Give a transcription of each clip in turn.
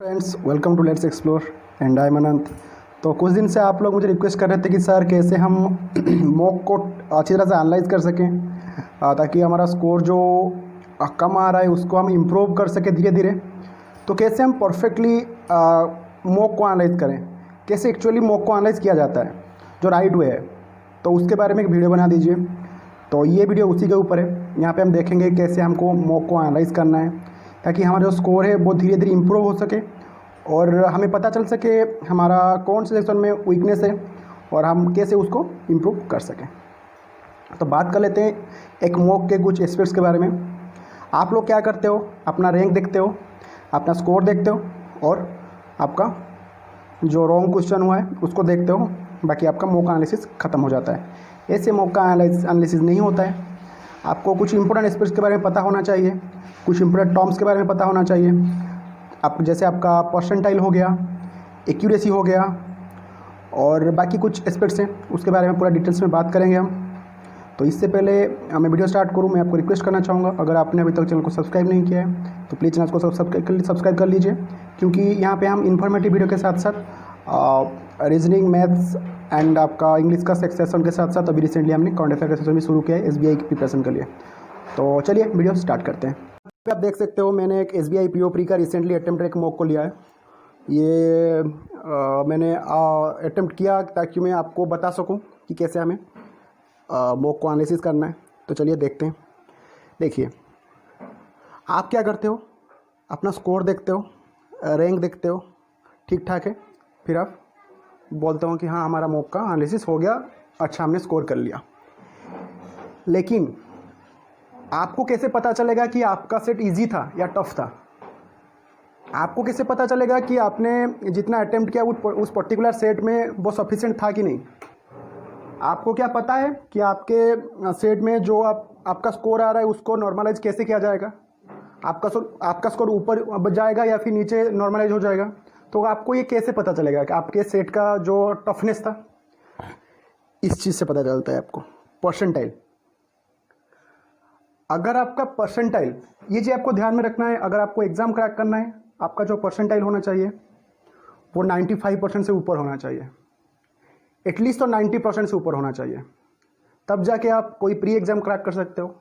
Friends, welcome to Let's Explore and I am Anant. तो कुछ दिन से आप लोग मुझे रिक्वेस्ट कर रहे थे कि सर कैसे हम मॉक को अच्छी तरह से एनालाइज कर सकें, ताकि हमारा स्कोर जो कम आ रहा है उसको हम इम्प्रूव कर सकें धीरे धीरे। तो कैसे हम परफेक्टली मॉक को एनालाइज करें, कैसे एक्चुअली मॉक को एनालाइज किया जाता है जो राइट वे है, तो उसके बारे में एक वीडियो बना दीजिए। तो ये वीडियो उसी के ऊपर है। यहाँ पे हम देखेंगे कैसे हमको मॉक को एनालाइज करना है, ताकि हमारा जो स्कोर है वो धीरे धीरे इम्प्रूव हो सके और हमें पता चल सके हमारा कौन से सेक्शन में वीकनेस है और हम कैसे उसको इम्प्रूव कर सकें। तो बात कर लेते हैं एक मॉक के कुछ एस्पेक्ट्स के बारे में। आप लोग क्या करते हो, अपना रैंक देखते हो, अपना स्कोर देखते हो और आपका जो रॉन्ग क्वेश्चन हुआ है उसको देखते हो, बाकी आपका मॉक एनालिसिस ख़त्म हो जाता है। ऐसे मॉक का एनालिसिस नहीं होता है। आपको कुछ इंपॉर्टेंट एस्पेक्ट्स के बारे में पता होना चाहिए, कुछ इंपॉर्टेंट टर्म्स के बारे में पता होना चाहिए। आप जैसे आपका परसेंटाइल हो गया, एक्यूरेसी हो गया और बाकी कुछ एस्पेक्ट्स हैं, उसके बारे में पूरा डिटेल्स में बात करेंगे हम। तो इससे पहले मैं वीडियो स्टार्ट करूं, मैं आपको रिक्वेस्ट करना चाहूँगा, अगर आपने अभी तक चैनल को सब्सक्राइब नहीं किया है तो प्लीज़ चैनल को सब्सक्राइब कर लीजिए, क्योंकि यहाँ पे हम इन्फॉर्मेटिव वीडियो के साथ साथ रीजनिंग, मैथ्स एंड आपका इंग्लिश का सेक्शन के साथ साथ अभी रिसेंटली हमने करंट अफेयर का सेशन भी शुरू किया है SBI की प्रिपरेशन के लिए। तो चलिए वीडियो स्टार्ट करते हैं। आप देख सकते हो मैंने एक SBI PO प्री का रिसेंटली अटेम्प्ट एक मॉक को लिया है। ये मैंने अटेम्प्ट किया ताकि मैं आपको बता सकूं कि कैसे हमें मॉक को एनालिसिस करना है। तो चलिए देखते हैं। देखिए, आप क्या करते हो, अपना स्कोर देखते हो, रैंक देखते हो, ठीक ठाक है, फिर आप बोलते हो कि हाँ हमारा मॉक का एनालिसिस हो गया, अच्छा हमने स्कोर कर लिया। लेकिन आपको कैसे पता चलेगा कि आपका सेट इजी था या टफ था? आपको कैसे पता चलेगा कि आपने जितना अटेम्प्ट किया उस पर्टिकुलर सेट में वो सफिशिएंट था कि नहीं? आपको क्या पता है कि आपके सेट में जो आपका स्कोर आ रहा है उसको नॉर्मलाइज कैसे किया जाएगा? आपका स्कोर ऊपर जाएगा या फिर नीचे नॉर्मलाइज हो जाएगा? तो आपको ये कैसे पता चलेगा कि आपके सेट का जो टफनेस था? इस चीज़ से पता चलता है आपको, परसेंटाइल। अगर आपका परसेंटाइल, ये चीज़ आपको ध्यान में रखना है, अगर आपको एग्ज़ाम क्रैक करना है, आपका जो परसेंटाइल होना चाहिए वो 95% से ऊपर होना चाहिए। एटलीस्ट तो 90% से ऊपर होना चाहिए, तब जाके आप कोई प्री एग्ज़ाम क्रैक कर सकते हो।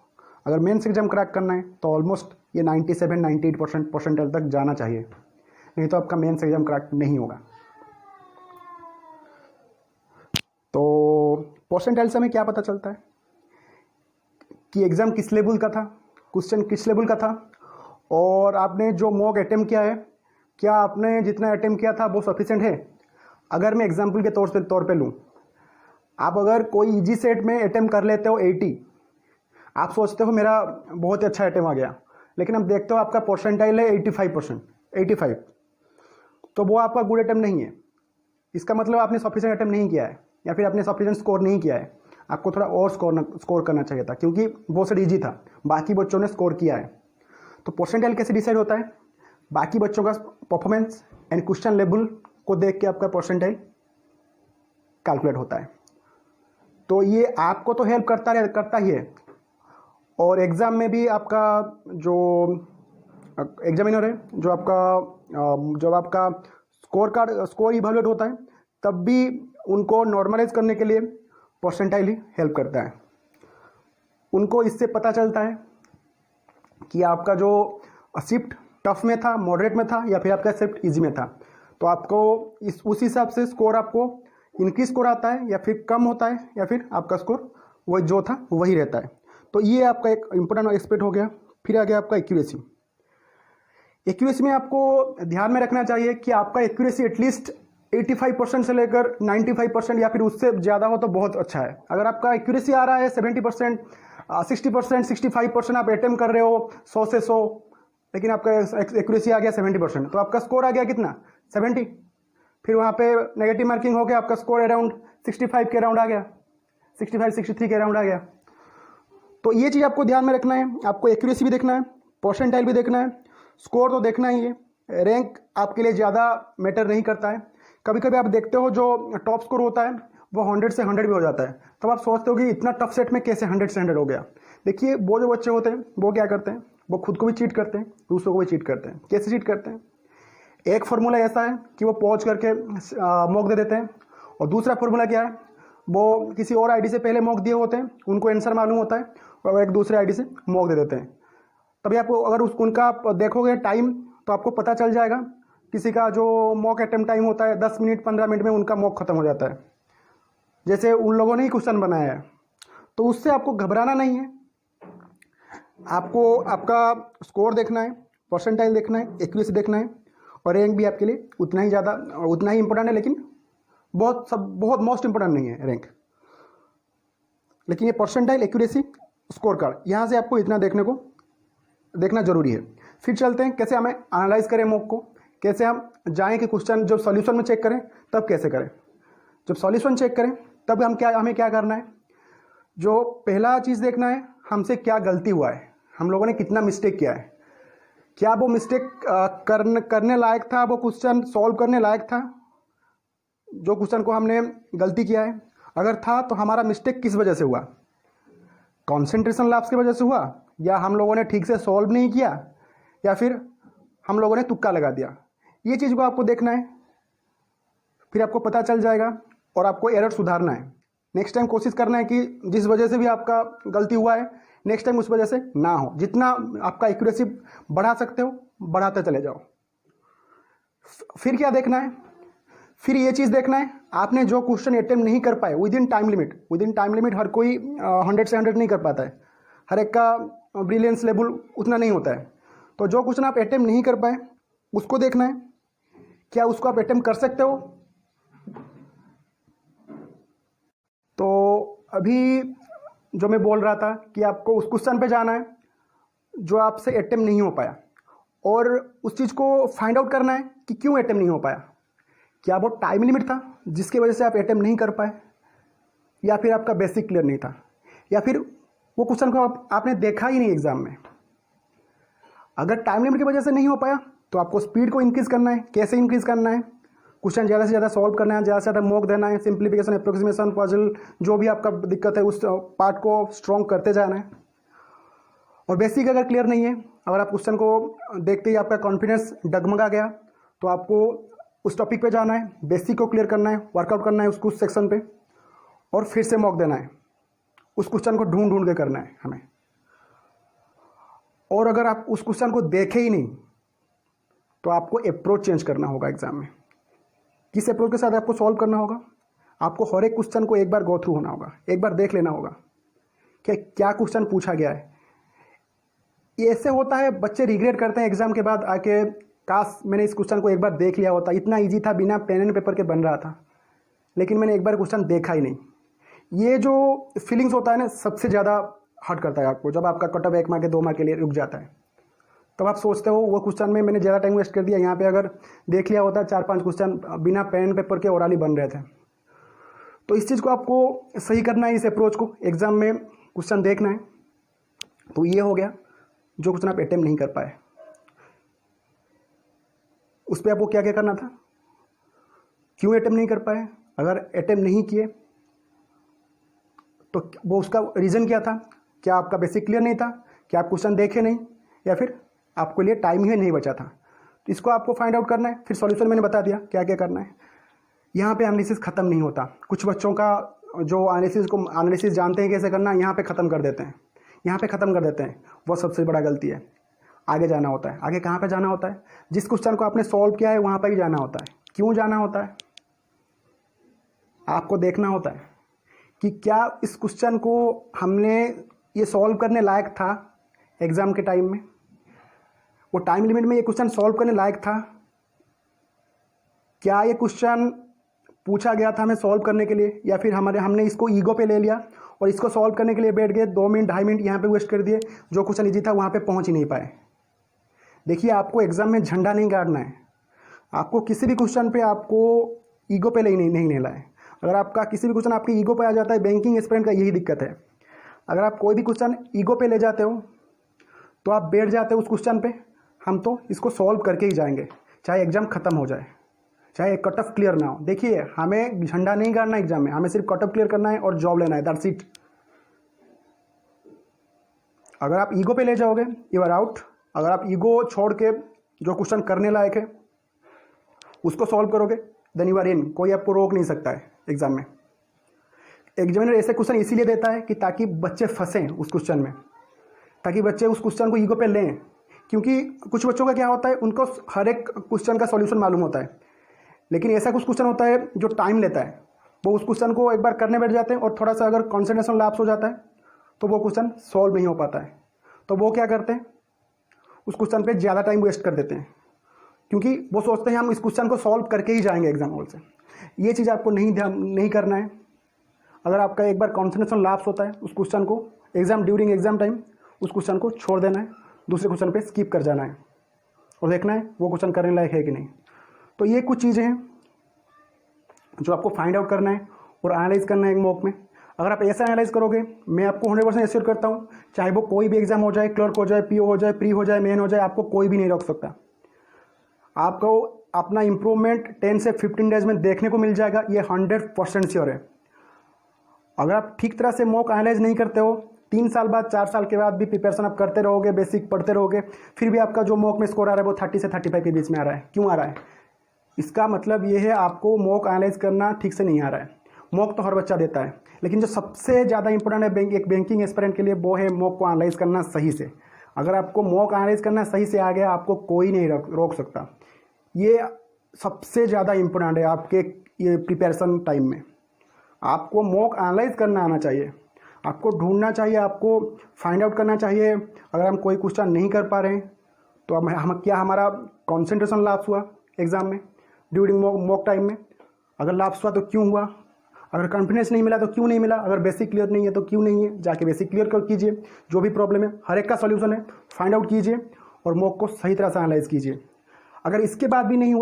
अगर मेंस एग्ज़ाम क्रैक करना है तो ऑलमोस्ट ये 97-98% परसेंटाइल तक जाना चाहिए, नहीं तो आपका मेंस एग्ज़ाम क्रैक नहीं होगा। तो परसेंटाइल से हमें क्या पता चलता है कि एग्ज़ाम किस लेवल का था, क्वेश्चन किस लेवल का था, और आपने जो मॉक अटेम्प्ट किया है, क्या आपने जितना अटेम्प्ट किया था वो सफिशिएंट है? अगर मैं एग्जांपल के तौर पे लूँ, आप अगर कोई इजी सेट में अटेम्प्ट कर लेते हो 80, आप सोचते हो मेरा बहुत ही अच्छा अटेम्प्ट आ गया, लेकिन आप देखते हो आपका परसेंटाइल है 85, तो वो आपका गुड अटेम्प्ट नहीं है। इसका मतलब आपने सफिशिएंट अटेम्प्ट नहीं किया है या फिर आपने सफिशिएंट स्कोर नहीं किया है। आपको थोड़ा और स्कोर करना चाहिए था, क्योंकि वो सेट ईजी था, बाकी बच्चों ने स्कोर किया है। तो परसेंटाइल कैसे डिसाइड होता है? बाकी बच्चों का परफॉर्मेंस एंड क्वेश्चन लेवल को देख के आपका परसेंटाइल कैलकुलेट होता है। तो ये आपको तो हेल्प करता ही है, और एग्ज़ाम में भी आपका जो एग्जामिनर है, जब आपका स्कोर इवेलुएट होता है, तब भी उनको नॉर्मलाइज करने के लिए परसेंटाइल ही हेल्प करता है। उनको इससे पता चलता है कि आपका जो शिफ्ट टफ में था, मॉडरेट में था, या फिर आपका शिफ्ट इजी में था। तो आपको उस हिसाब से स्कोर आपको इंक्रीज स्कोर आता है या फिर कम होता है, या फिर आपका स्कोर वही जो था वही रहता है। तो ये आपका एक इंपॉर्टेंट एस्पेक्ट हो गया। फिर आ गया आपका एक्यूरेसी। एक्यूरेसी में आपको ध्यान में रखना चाहिए कि आपका एक्यूरेसी एटलीस्ट 85% से लेकर 95% या फिर उससे ज़्यादा हो तो बहुत अच्छा है। अगर आपका एक्यूरेसी आ रहा है 70%, 60%, 65%, आप अटेम्प्ट कर रहे हो 100 से 100, लेकिन आपका एक्यूरेसी आ गया 70%, तो आपका स्कोर आ गया कितना? 70। फिर वहाँ पे नेगेटिव मार्किंग हो गया, आपका स्कोर अराउंड 65 के अराउंड आ गया, 65-63 के अराउंड आ गया। तो ये चीज़ आपको ध्यान में रखना है। आपको एक्यूरेसी भी देखना है, परसेंटाइल भी देखना है, स्कोर तो देखना ही है। रैंक आपके लिए ज़्यादा मैटर नहीं करता है। कभी कभी आप देखते हो जो टॉप स्कोर होता है वो 100 से 100 भी हो जाता है, तब आप सोचते हो कि इतना टफ सेट में कैसे 100 से 100 हो गया। देखिए, वो जो बच्चे होते हैं वो क्या करते हैं, वो खुद को भी चीट करते हैं, दूसरों को भी चीट करते हैं। कैसे चीट करते हैं? एक फार्मूला ऐसा है कि वो पहुँच करके मॉक दे देते हैं, और दूसरा फार्मूला क्या है, वो किसी और आईडी से पहले मॉक दिए होते हैं, उनको आंसर मालूम होता है और वो एक दूसरे आईडी से मॉक दे देते हैं। तभी आपको अगर उनका आप देखोगे टाइम तो आपको पता चल जाएगा। किसी का जो मॉक अटेम्प्ट टाइम होता है 10 मिनट 15 मिनट में उनका मॉक खत्म हो जाता है, जैसे उन लोगों ने ही क्वेश्चन बनाया है। तो उससे आपको घबराना नहीं है, आपको आपका स्कोर देखना है, परसेंटाइल देखना है, एक्यूरेसी देखना है, और रैंक भी आपके लिए उतना ही इंपॉर्टेंट है, लेकिन बहुत मोस्ट इंपॉर्टेंट नहीं है रैंक। लेकिन ये परसेंटाइल, एक्यूरेसी, स्कोर कार्ड, यहाँ से आपको इतना देखना जरूरी है। फिर चलते हैं कैसे हमें एनालाइज करें मॉक को, कैसे हम जाएं कि क्वेश्चन जब सॉल्यूशन में चेक करें तब कैसे करें। जब सॉल्यूशन चेक करें तब हमें क्या करना है, जो पहला चीज़ देखना है हमसे क्या गलती हुआ है, हम लोगों ने कितना मिस्टेक किया है, क्या वो मिस्टेक करने लायक था, वो क्वेश्चन सॉल्व करने लायक था, जो क्वेश्चन को हमने गलती किया है। अगर था तो हमारा मिस्टेक किस वजह से हुआ, कॉन्सेंट्रेशन लैप्स की वजह से हुआ, या हम लोगों ने ठीक से सॉल्व नहीं किया, या फिर हम लोगों ने तुक्का लगा दिया। ये चीज़ को आपको देखना है, फिर आपको पता चल जाएगा और आपको एरर सुधारना है। नेक्स्ट टाइम कोशिश करना है कि जिस वजह से भी आपका गलती हुआ है नेक्स्ट टाइम उस वजह से ना हो। जितना आपका एक्यूरेसी बढ़ा सकते हो बढ़ाते चले जाओ। फिर क्या देखना है, फिर ये चीज़ देखना है आपने जो क्वेश्चन अटेम्प्ट नहीं कर पाए विद इन टाइम लिमिट हर कोई 100 से 100 नहीं कर पाता है, हर एक का ब्रिलियंस लेवल उतना नहीं होता है। तो जो क्वेश्चन आप अटेम्प्ट नहीं कर पाए उसको देखना है, क्या उसको आप अटेम्प्ट कर सकते हो। तो अभी जो मैं बोल रहा था कि आपको उस क्वेश्चन पे जाना है जो आपसे अटेम्प्ट नहीं हो पाया, और उस चीज़ को फाइंड आउट करना है कि क्यों अटेम्प्ट नहीं हो पाया। क्या वो टाइम लिमिट था जिसकी वजह से आप अटेम्प्ट नहीं कर पाए, या फिर आपका बेसिक क्लियर नहीं था, या फिर वो क्वेश्चन को आपने देखा ही नहीं एग्जाम में। अगर टाइम लिमिट की वजह से नहीं हो पाया तो आपको स्पीड को इंक्रीज़ करना है। कैसे इंक्रीज़ करना है, क्वेश्चन ज़्यादा से ज़्यादा सॉल्व करना है, ज़्यादा से ज़्यादा मॉक देना है, सिंप्लीफिकेशन, अप्रोक्सीमेशन, पजल, जो भी आपका दिक्कत है उस पार्ट को स्ट्रॉन्ग करते जाना है। और बेसिक अगर क्लियर नहीं है, अगर आप क्वेश्चन को देखते ही आपका कॉन्फिडेंस डगमगा गया, तो आपको उस टॉपिक पे जाना है, बेसिक को क्लियर करना है, वर्कआउट करना है उसको उस सेक्शन पे, और फिर से मॉक देना है। उस क्वेश्चन को ढूंढ के करना है हमें। और अगर आप उस क्वेश्चन को देखे ही नहीं तो आपको अप्रोच चेंज करना होगा एग्जाम में। किस अप्रोच के साथ आपको सॉल्व करना होगा, आपको हर एक क्वेश्चन को एक बार गो थ्रू होना होगा, एक बार देख लेना होगा कि क्या क्वेश्चन पूछा गया है। ये ऐसे होता है, बच्चे रिग्रेट करते हैं एग्जाम के बाद आके, काश मैंने इस क्वेश्चन को एक बार देख लिया होता, इतना इजी था, बिना पेन एंड पेपर के बन रहा था, लेकिन मैंने एक बार क्वेश्चन देखा ही नहीं। ये जो फीलिंग्स होता है ना, सबसे ज़्यादा हर्ट करता है आपको, जब आपका कट ऑफ 1 मार्क के 2 मार्क के लिए रुक जाता है। तब आप सोचते हो वो क्वेश्चन में मैंने ज़्यादा टाइम वेस्ट कर दिया, यहाँ पे अगर देख लिया होता 4-5 क्वेश्चन बिना पेन पेपर के ओरली बन रहे थे। तो इस चीज़ को आपको सही करना है, इस अप्रोच को एग्जाम में क्वेश्चन देखना है। तो ये हो गया जो क्वेश्चन आप अटेम्प्ट नहीं कर पाए, उस पर आपको क्या क्या करना था, क्यों अटेम्प्ट नहीं कर पाए, अगर अटेम्प्ट नहीं किए तो वो उसका रीज़न क्या था, क्या आपका बेसिक क्लियर नहीं था, क्या आप क्वेश्चन देखे नहीं, या फिर आपके लिए टाइम ही नहीं बचा था। तो इसको आपको फाइंड आउट करना है। फिर सॉल्यूशन मैंने बता दिया क्या क्या करना है। यहाँ पे एनालिसिस ख़त्म नहीं होता। कुछ बच्चों का जो एनालिसिस जानते हैं कैसे करना, यहाँ पे ख़त्म कर देते हैं, यहाँ पे ख़त्म कर देते हैं। वो सबसे बड़ा गलती है। आगे जाना होता है। आगे कहाँ पे जाना होता है, जिस क्वेश्चन को आपने सॉल्व किया है वहाँ पर ही जाना होता है। क्यों जाना होता है, आपको देखना होता है कि क्या इस क्वेश्चन को हमने ये सॉल्व करने लायक था एग्ज़ाम के टाइम में, वो टाइम लिमिट में ये क्वेश्चन सॉल्व करने लायक था, क्या ये क्वेश्चन पूछा गया था हमें सॉल्व करने के लिए, या फिर हमने इसको ईगो पे ले लिया और इसको सॉल्व करने के लिए बैठ गए, 2 मिनट 2.5 मिनट यहाँ पे वेस्ट कर दिए, जो क्वेश्चन ईजी था वहाँ पे पहुँच ही नहीं पाए। देखिए, आपको एग्जाम में झंडा नहीं गाड़ना है, आपको किसी भी क्वेश्चन पे आपको ईगो पे नहीं लेना है। अगर आपका किसी भी क्वेश्चन आपके ईगो पे आ जाता है, बैंकिंग एस्पिरेंट का यही दिक्कत है। अगर आप कोई भी क्वेश्चन ईगो पे ले जाते हो तो आप बैठ जाते हो उस क्वेश्चन पे, हम तो इसको सॉल्व करके ही जाएंगे, चाहे एग्जाम खत्म हो जाए, चाहे कट ऑफ क्लियर ना हो। देखिए, हमें झंडा नहीं गाड़ना एग्जाम में, हमें सिर्फ कट ऑफ क्लियर करना है और जॉब लेना है, दैट्स इट। अगर आप ईगो पे ले जाओगे यू आर आउट। अगर आप ईगो छोड़ के जो क्वेश्चन करने लायक है उसको सॉल्व करोगे देन यू आर इन, कोई आपको रोक नहीं सकता है एग्जाम में। एग्जामिनर ऐसे क्वेश्चन इसीलिए देता है कि ताकि बच्चे फंसें उस क्वेश्चन में, ताकि बच्चे उस क्वेश्चन को ईगो पे लें, क्योंकि कुछ बच्चों का क्या होता है, उनको हर एक क्वेश्चन का सॉल्यूशन मालूम होता है, लेकिन ऐसा कुछ क्वेश्चन होता है जो टाइम लेता है, वो उस क्वेश्चन को एक बार करने बैठ जाते हैं और थोड़ा सा अगर कॉन्सेंट्रेशन लैप्स हो जाता है तो वो क्वेश्चन सॉल्व नहीं हो पाता है। तो वो क्या करते हैं, उस क्वेश्चन पे ज़्यादा टाइम वेस्ट कर देते हैं, क्योंकि वो सोचते हैं हम इस क्वेश्चन को सॉल्व करके ही जाएंगे एग्जाम हॉल से। ये चीज़ आपको नहीं करना है। अगर आपका एक बार कॉन्सेंट्रेशन लैप्स होता है उस क्वेश्चन को ड्यूरिंग एग्जाम टाइम, उस क्वेश्चन को छोड़ देना है, दूसरे क्वेश्चन पे स्किप कर जाना है और देखना है वो क्वेश्चन करने लायक है कि नहीं। तो ये कुछ चीज़ें हैं जो आपको फाइंड आउट करना है और एनालाइज करना है एक मॉक में। अगर आप ऐसा एनालाइज करोगे, मैं आपको 100% एश्योर करता हूँ, चाहे वो कोई भी एग्जाम हो जाए, क्लर्क हो जाए, पीओ हो जाए, प्री हो जाए, मेन हो जाए, आपको कोई भी नहीं रोक सकता। आपको अपना इंप्रूवमेंट 10 से 15 डेज में देखने को मिल जाएगा, ये 100% श्योर है। अगर आप ठीक तरह से मॉक एनालाइज नहीं करते हो, 3 साल बाद 4 साल के बाद भी प्रिपरेशन आप करते रहोगे, बेसिक पढ़ते रहोगे, फिर भी आपका जो मॉक में स्कोर आ रहा है वो 30 से 35 के बीच में आ रहा है, क्यों आ रहा है? इसका मतलब ये है आपको मॉक एनालाइज करना ठीक से नहीं आ रहा है। मॉक तो हर बच्चा देता है, लेकिन जो सबसे ज़्यादा इंपॉर्टेंट है एक बैंकिंग एस्पिरेंट के लिए, वो है मॉक को एनालाइज करना सही से। अगर आपको मॉक एनालाइज करना सही से आ गया, आपको कोई नहीं रोक सकता। ये सबसे ज़्यादा इंपॉर्टेंट है आपके ये प्रिपरेशन टाइम में। आपको मॉक एनालाइज करना आना चाहिए, आपको ढूंढना चाहिए, आपको फाइंड आउट करना चाहिए। अगर हम कोई क्वेश्चन नहीं कर पा रहे हैं तो हम क्या हमारा कॉन्सेंट्रेशन लैप्स हुआ एग्जाम में ड्यूरिंग मॉक टाइम में? अगर लैप्स हुआ तो क्यों हुआ? अगर कॉन्फिडेंस नहीं मिला तो क्यों नहीं मिला? अगर बेसिक क्लियर नहीं है तो क्यों नहीं है? जाके बेसिक क्लियर कर कीजिए। जो भी प्रॉब्लम है हर एक का सॉल्यूशन है, फाइंड आउट कीजिए और मॉक को सही तरह से एनालाइज कीजिए। अगर इसके बाद भी नहीं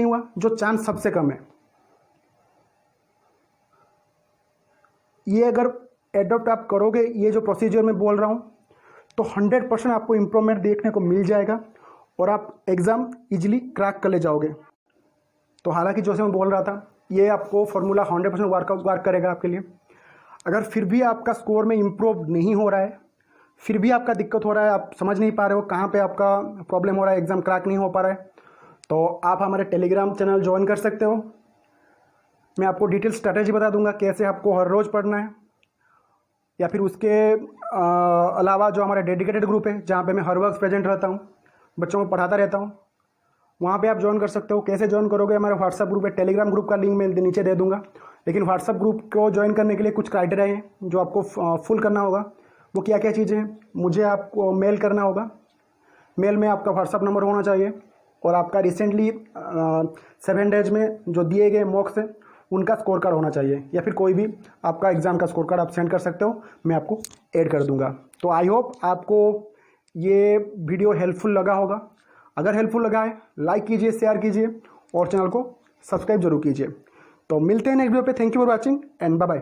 हुआ, जो चांस सबसे कम है, ये अगर एडॉप्ट आप करोगे, ये जो प्रोसीजर मैं बोल रहा हूँ, तो 100% आपको इम्प्रूवमेंट देखने को मिल जाएगा और आप एग्ज़ाम इजीली क्रैक कर ले जाओगे। तो हालांकि जैसे मैं बोल रहा था, ये आपको फार्मूला 100% वर्क करेगा आपके लिए। अगर फिर भी आपका स्कोर में इम्प्रूव नहीं हो रहा है, फिर भी आपका दिक्कत हो रहा है, आप समझ नहीं पा रहे हो कहाँ पे आपका प्रॉब्लम हो रहा है, एग्ज़ाम क्रैक नहीं हो पा रहा है, तो आप हमारे टेलीग्राम चैनल ज्वाइन कर सकते हो। मैं आपको डिटेल स्ट्रैटेजी बता दूंगा कैसे आपको हर रोज़ पढ़ना है, या फिर उसके अलावा जो हमारा डेडिकेटेड ग्रुप है जहाँ पे मैं हर वक्त प्रेजेंट रहता हूँ, बच्चों को पढ़ाता रहता हूँ, वहाँ पे आप ज्वाइन कर सकते हो। कैसे ज्वाइन करोगे? हमारे व्हाट्सअप ग्रुप है, टेलीग्राम ग्रुप का लिंक मैं नीचे दे दूंगा। लेकिन व्हाट्सअप ग्रुप को ज्वाइन करने के लिए कुछ क्राइटेरिया हैं जो आपको फुल करना होगा। वो क्या क्या चीज़ें हैं? मुझे आपको मेल करना होगा, मेल में आपका व्हाट्सअप नंबर होना चाहिए और आपका रिसेंटली 7 डेज में जो दिए गए मॉक्स हैं उनका स्कोर कार्ड होना चाहिए, या फिर कोई भी आपका एग्ज़ाम का स्कोर कार्ड आप सेंड कर सकते हो, मैं आपको ऐड कर दूंगा। तो आई होप आपको ये वीडियो हेल्पफुल लगा होगा। अगर हेल्पफुल लगा है, लाइक कीजिए, शेयर कीजिए और चैनल को सब्सक्राइब जरूर कीजिए। तो मिलते हैं नेक्स्ट वीडियो पे। Thank you for watching and bye bye.